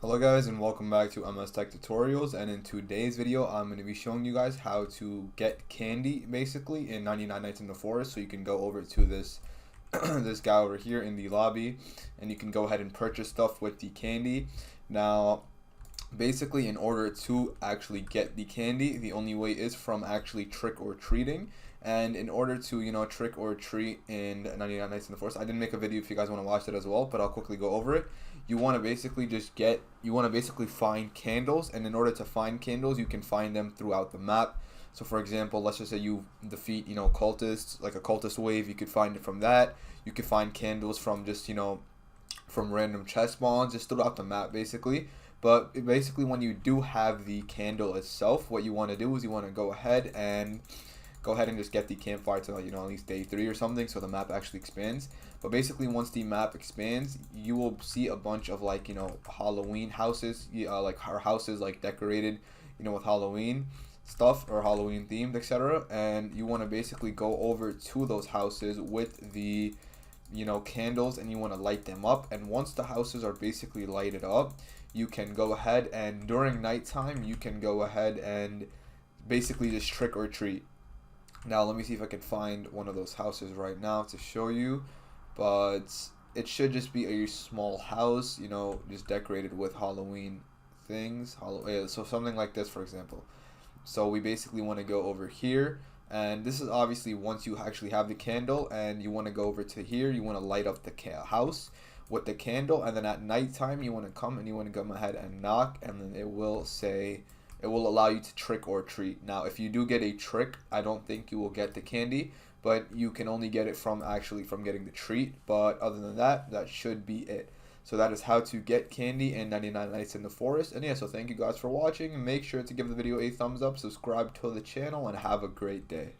Hello guys and welcome back to MS Tech Tutorials, and in today's video I'm going to be showing you guys how to get candy basically in 99 Nights in the Forest. So you can go over to this this guy over here in the lobby and you can go ahead and purchase stuff with the candy. Now basically, in order to actually get the candy, the only way is from actually trick or treating. And in order to, trick or treat in 99 Nights in the Forest, I didn't make a video if you guys want to watch it as well, but I'll quickly go over it. You want to basically find candles, and in order to find candles, you can find them throughout the map. So for example, let's just say you defeat, cultists, like a cultist wave, you could find it from that. You could find candles from just, from random chest spawns, just throughout the map basically. But basically, when you do have the candle itself, what you want to do is you want to go ahead and just get the campfire to, at least day 3 or something, so the map actually expands. But basically, once the map expands, you will see a bunch of Halloween houses, our houses decorated, with Halloween stuff or Halloween themed, etc. And you want to basically go over to those houses with the candles, and you want to light them up. And once the houses are basically lighted up, you can go ahead and during nighttime you can go ahead and basically just trick or treat. Now let me see if I can find one of those houses right now to show you, but it should just be a small house, just decorated with Halloween things. So something like this, for example. So we basically want to go over here, and this is obviously once you actually have the candle, and you want to go over to here. You want to light up the house with the candle, and then at nighttime you want to come ahead and knock, and then it will allow you to trick or treat. Now if you do get a trick, I don't think you will get the candy, but you can only get it from getting the treat. But other than that, that should be it. So that is how to get candy in 99 Nights in the Forest. And yeah, so thank you guys for watching. Make sure to give the video a thumbs up, subscribe to the channel, and have a great day.